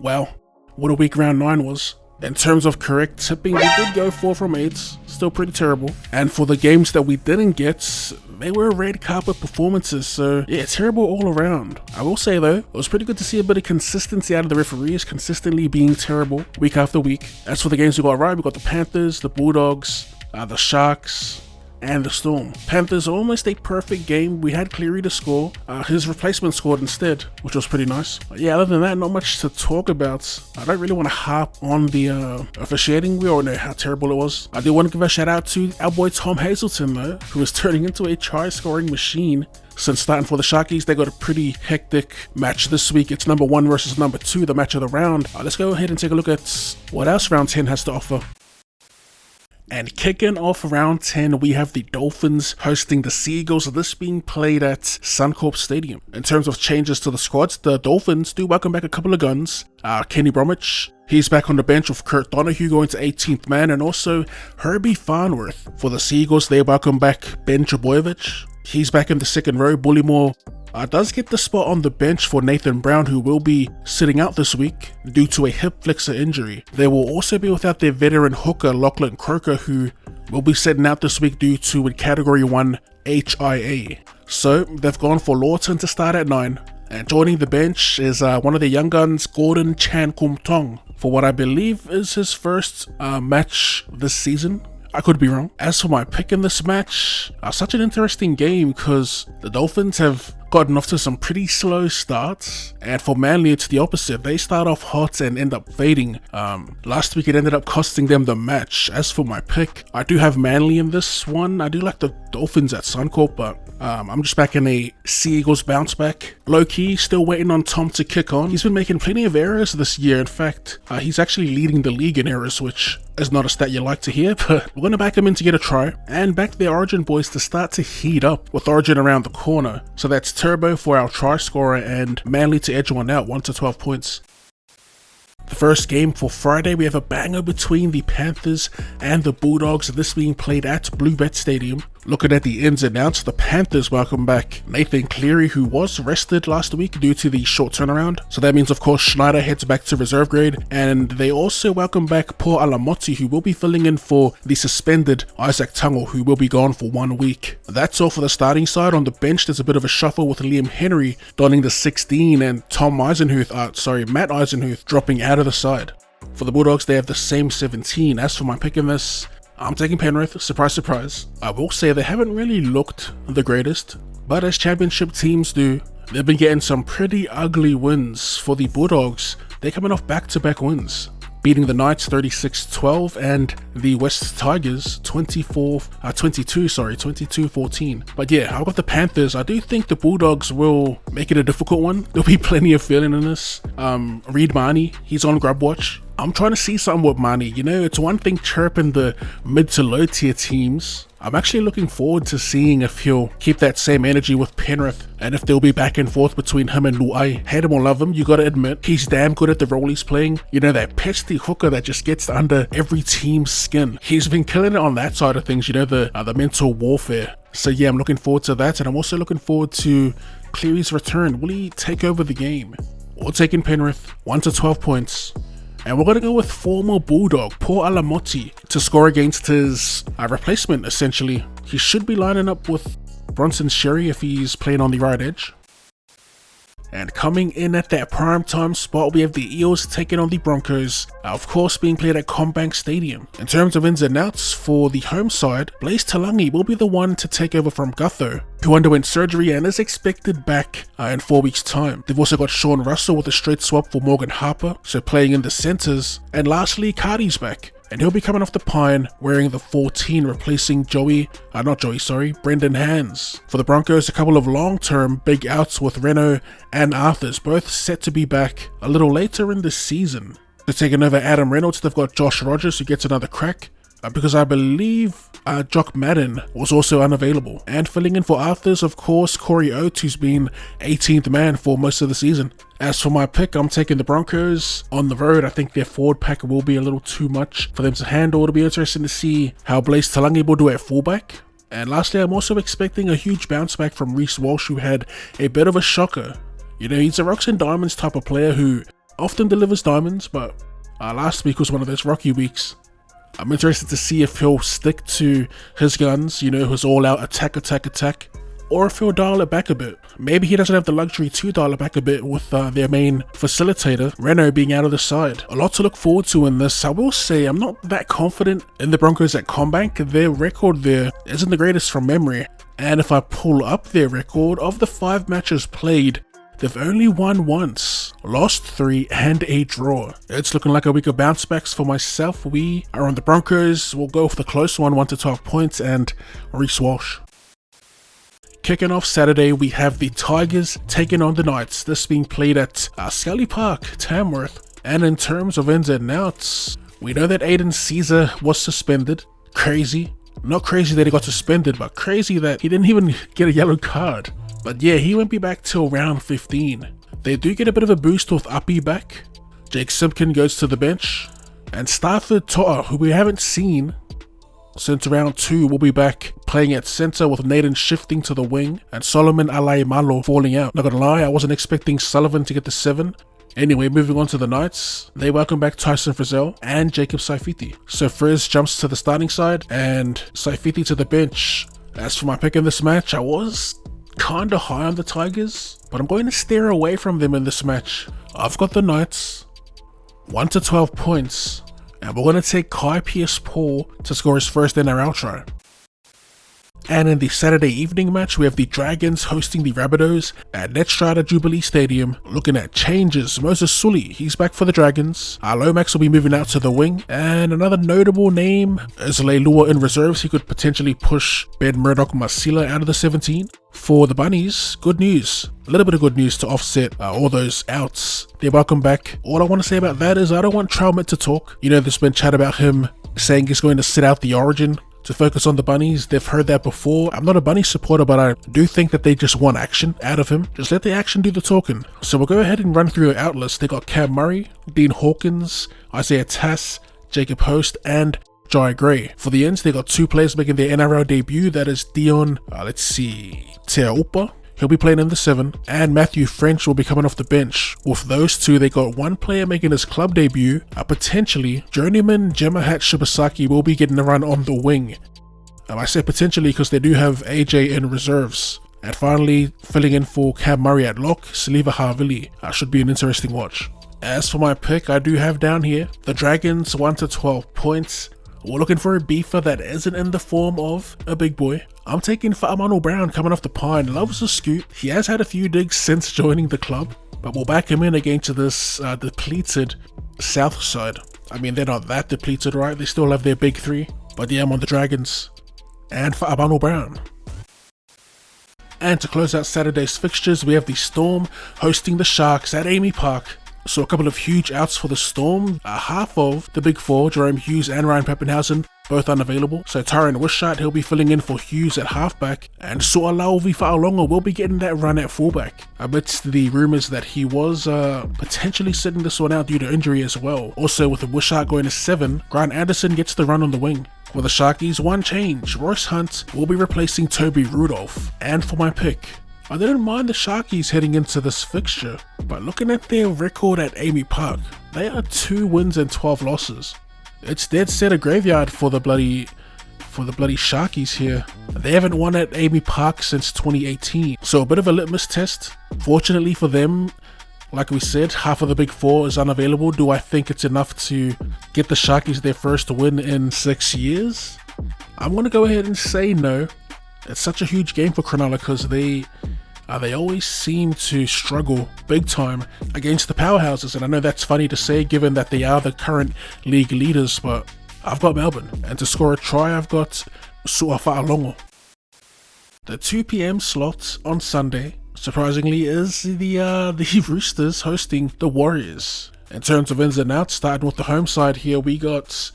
Wow, what a week round 9 was. In terms of correct tipping, we did go 4 from 8, still pretty terrible. And for the games that we didn't get, they were red carpet performances, so yeah, terrible all around. I will say though, it was pretty good to see a bit of consistency out of the referees, consistently being terrible week after week. As for the games we got right, we got the Panthers, the Bulldogs, the Sharks, and the Storm. Panthers almost a perfect game. We had Cleary to score. His replacement scored instead, which was pretty nice. But yeah, other than that, not much to talk about. I don't really want to harp on the officiating. We all know how terrible it was. I do want to give a shout out to our boy Tom Hazelton though, who is turning into a try scoring machine. Since starting for the Sharkies, they got a pretty hectic match this week. It's number 1 versus number 2, the match of the round. Let's go ahead and take a look at what else round 10 has to offer. And kicking off round 10, we have the Dolphins hosting the Sea Eagles, this being played at Suncorp Stadium. In terms of changes to the squads, the Dolphins do welcome back a couple of guns. Kenny Bromwich, he's back on the bench with Kurt Donahue going to 18th man, and also Herbie Farnworth. For the Sea Eagles, they welcome back Ben Trbojevic. He's back in the second row. Bullymore does get the spot on the bench for Nathan Brown, who will be sitting out this week due to a hip flexor injury. They will also be without their veteran hooker Lachlan Croker, who will be sitting out this week due to a Category 1 HIA. So they've gone for Lawton to start at 9, and joining the bench is one of the young guns, Gordon Chan Kum Tong, for what I believe is his first match this season. I could be wrong. As for my pick in this match, such an interesting game because the Dolphins have gotten off to some pretty slow starts, and for Manly it's the opposite. They start off hot and end up fading. Last week it ended up costing them the match. As for my pick, I do have Manly in this one. I do like the Dolphins at Suncorp, but I'm just back in a Sea Eagles bounce back. Low-key, still waiting on Tom to kick on. He's been making plenty of errors this year. In fact, he's actually leading the league in errors, which is not a stat you like to hear, but we're going to back him in to get a try. And back the Origin boys to start to heat up with Origin around the corner. So that's Turbo for our try scorer and Manly to edge one out, 1 to 12 points. The first game for Friday, we have a banger between the Panthers and the Bulldogs, this being played at Bluebet Stadium. Looking at the ins and outs, the Panthers welcome back Nathan Cleary, who was rested last week due to the short turnaround. So that means, of course, Schneider heads back to reserve grade. And they also welcome back Paul Alamoti, who will be filling in for the suspended Isaac Tungle, who will be gone for 1 week. That's all for the starting side. On the bench, there's a bit of a shuffle with Liam Henry donning the 16 and Matt Eisenhuth dropping out of the side. For the Bulldogs, they have the same 17. As for my pick in this, I'm taking Penrith. Surprise, surprise. I will say they haven't really looked the greatest, but as championship teams do, they've been getting some pretty ugly wins. For the Bulldogs, they're coming off back-to-back wins, beating the Knights 36-12 and the West Tigers 22-14. But yeah, I've got the Panthers. I do think the Bulldogs will make it a difficult one. There'll be plenty of feeling in this. Reed Marnie, he's on grub watch. I'm trying to see something with Marnie. You know, it's one thing chirping the mid to low tier teams. I'm actually looking forward to seeing if he'll keep that same energy with Penrith and if there'll be back and forth between him and Luai. Hate him or love him, you gotta admit, he's damn good at the role he's playing. You know, that pesky hooker that just gets under every team's skin. He's been killing it on that side of things, you know, the mental warfare. So yeah, I'm looking forward to that, and I'm also looking forward to Cleary's return. Will he take over the game? We're taking Penrith, 1 to 12 points. And we're going to go with former Bulldog, Paul Alamoti, to score against his replacement, essentially. He should be lining up with Bronson Sherry if he's playing on the right edge. And coming in at that primetime spot, we have the Eels taking on the Broncos, of course being played at CommBank Stadium. In terms of ins and outs, for the home side, Blaise Talangi will be the one to take over from Gutho, who underwent surgery and is expected back in 4 weeks' time. They've also got Sean Russell with a straight swap for Morgan Harper, so playing in the centres. And lastly, Cardi's back, and he'll be coming off the pine wearing the 14, replacing Brendan Hands. For the Broncos, a couple of long-term big outs with Reno and Arthurs, both set to be back a little later in the season. They're taking over Adam Reynolds. They've got Josh Rogers, who gets another crack, because I believe Jock Madden was also unavailable. And filling in for Arthurs, of course, Corey Oates, who's been 18th man for most of the season. As for my pick, I'm taking the Broncos on the road. I think their forward pack will be a little too much for them to handle. It'll be interesting to see how Blaise Talangi will do at fullback. And lastly, I'm also expecting a huge bounce back from Reece Walsh, who had a bit of a shocker. You know, he's a Rocks and Diamonds type of player who often delivers diamonds, but last week was one of those rocky weeks. I'm interested to see if he'll stick to his guns, his all-out attack, or if he'll dial it back a bit. Maybe he doesn't have the luxury to dial it back a bit with their main facilitator, Reno, being out of the side. A lot to look forward to in this. I will say I'm not that confident in the Broncos at CommBank. Their record there isn't the greatest from memory. And if I pull up their record, of the 5 matches played, they've only won once, lost 3, and a draw. It's looking like a week of bounce backs for myself. We are on the Broncos. We'll go for the close one, 1 to 12 points, and Reece Walsh. Kicking off Saturday, we have the Tigers taking on the Knights. This being played at Sualii Park, Tamworth. And in terms of ins and outs, we know that Aiden Caesar was suspended. Crazy. Not crazy that he got suspended, but crazy that he didn't even get a yellow card. But yeah, he won't be back till round 15. They do get a bit of a boost with Uppy back. Jake Simpkin goes to the bench. And Stafford To'a, who we haven't seen since round 2, will be back playing at centre with Naden shifting to the wing and Solomon Alaimalo falling out. Not gonna lie, I wasn't expecting Sullivan to get the 7. Anyway, moving on to the Knights, they welcome back Tyson Frizzell and Jacob Saifiti. So Frizz jumps to the starting side and Saifiti to the bench. As for my pick in this match, I was kinda high on the Tigers, but I'm going to steer away from them in this match. I've got the Knights, 1 to 12 points. And we're going to take Kai Pearce-Paul to score his first NRL try. And in the Saturday evening match, we have the Dragons hosting the Rabbitohs at Netstrata Jubilee Stadium. Looking at changes, Moses Sualii, he's back for the Dragons. Lomax will be moving out to the wing. And another notable name is Leilua in reserves. He could potentially push Ben Murdoch-Masila out of the 17. For the Bunnies, good news. A little bit of good news to offset all those outs. They welcome back. All I want to say about that is I don't want Troutman to talk. There's been chat about him saying he's going to sit out the Origin to focus on the Bunnies. They've heard that before. I'm not a Bunny supporter, but I do think that they just want action out of him. Just let the action do the talking. So we'll go ahead and run through your outlets. They got Cam Murray, Dean Hawkins, Isaiah Tass, Jacob Host, and Jai Gray. For the ends, they got 2 players making their NRL debut. That is Dion, Teaupa. He'll be playing in the 7, and Matthew French will be coming off the bench. With those 2, they got 1 player making his club debut. Potentially, journeyman Jemahat Shibasaki will be getting a run on the wing. I say potentially because they do have AJ in reserves. And finally, filling in for Cam Murray at lock, Saliva Havili. Should be an interesting watch. As for my pick, I do have down here the Dragons 1 to 12 points. We're looking for a beefer that isn't in the form of a big boy. I'm taking Fa'amanu Brown coming off the pine. Loves the scoot. He has had a few digs since joining the club, but we'll back him in against this depleted south side. I mean, they're not that depleted, right? They still have their big 3. But yeah, I'm on the Dragons. And Fa'amanu Brown. And to close out Saturday's fixtures, we have the Storm hosting the Sharks at Amy Park. So a couple of huge outs for the Storm. Half of the big 4, Jerome Hughes and Ryan Pappenhausen, both unavailable. So Tyron Wishart, he'll be filling in for Hughes at halfback. And Sualii Fa'alonga will be getting that run at fullback. Amidst the rumours that he was potentially sitting this one out due to injury as well. Also with the Wishart going to 7, Grant Anderson gets the run on the wing. For the Sharkies, 1 change. Royce Hunt will be replacing Toby Rudolph. And for my pick, I didn't mind the Sharkies heading into this fixture, but looking at their record at Amy Park, they are 2 wins and 12 losses. It's dead set a graveyard for the bloody Sharkies here. They haven't won at Amy Park since 2018, so a bit of a litmus test. Fortunately for them, like we said, half of the big 4 is unavailable. Do I think it's enough to get the Sharkies their first win in 6 years? I'm going to go ahead and say no. It's such a huge game for Cronulla because they always seem to struggle big time against the powerhouses, and I know that's funny to say given that they are the current league leaders, but I've got Melbourne, and to score a try I've got Su'afa'alongo. The 2 PM slot on Sunday, surprisingly, is the Roosters hosting the Warriors. In terms of ins and outs, starting with the home side here, we got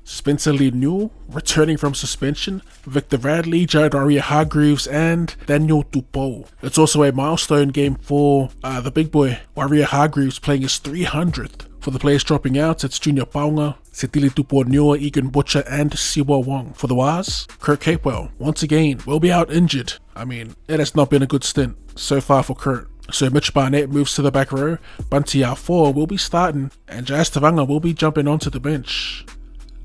Spencer Lee-Newell returning from suspension, Victor Radley, Jared Waria-Hargreaves, and Daniel Tupou. It's also a milestone game for the big boy, Waria-Hargreaves, playing his 300th. For the players dropping out, it's Junior Paunga, Setili Tupou-Nua, Egan Butcher, and Siwa Wong. For the Waz, Kurt Capewell, once again, will be out injured. I mean, it has not been a good stint so far for Kurt. So Mitch Barnett moves to the back row, Bunty R4 will be starting, and Jazz Tavanga will be jumping onto the bench.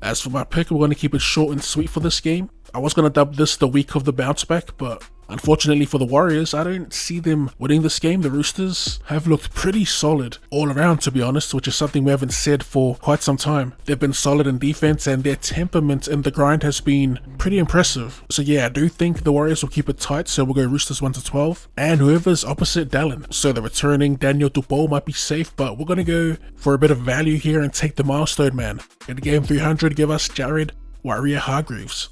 As for my pick, we're going to keep it short and sweet for this game. I was going to dub this the week of the bounce back, but unfortunately for the Warriors, I don't see them winning this game. The Roosters have looked pretty solid all around, to be honest, which is something we haven't said for quite some time. They've been solid in defense and their temperament in the grind has been pretty impressive. So yeah, I do think the Warriors will keep it tight, so we'll go Roosters 1-12. And whoever's opposite Dallin. So the returning Daniel Dupont might be safe, but we're going to go for a bit of value here and take the milestone man. In game 300, give us Jared Waerea-Hargreaves.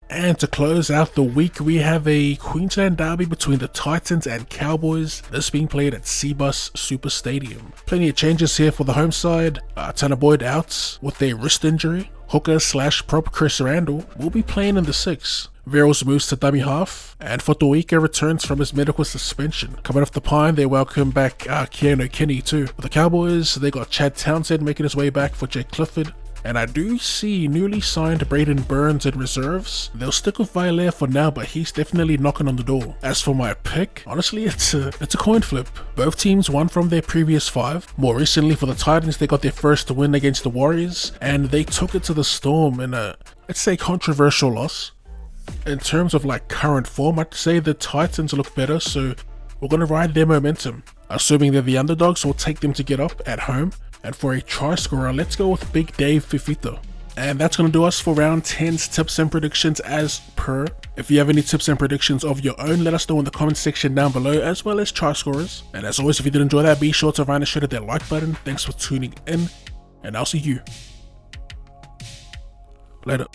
And to close out the week, we have a Queensland derby between the Titans and Cowboys. This being played at Cbus Super Stadium. Plenty of changes here for the home side. Tanner Boyd out with a wrist injury. Hooker / prop Chris Randall will be playing in the 6. Verrills moves to dummy half, and Fotuaika returns from his medical suspension. Coming off the pine, they welcome back Keanu Kinney too. For the Cowboys, they got Chad Townsend making his way back for Jake Clifford. And I do see newly signed Braden Burns in reserves. They'll stick with Violaire for now, but he's definitely knocking on the door. As for my pick, honestly, it's a coin flip. Both teams won from their previous 5. More recently for the Titans, they got their first win against the Warriors, and they took it to the Storm in a, let's say, controversial loss. In terms of like current form, I'd say the Titans look better, so we're going to ride their momentum. Assuming they're the underdogs, we'll take them to get up at home. And for a try scorer, let's go with Big Dave Fifita. And that's going to do us for round 10's tips and predictions as per. If you have any tips and predictions of your own, let us know in the comment section down below, as well as try scorers. And as always, if you did enjoy that, be sure to find and share that like button. Thanks for tuning in, and I'll see you later.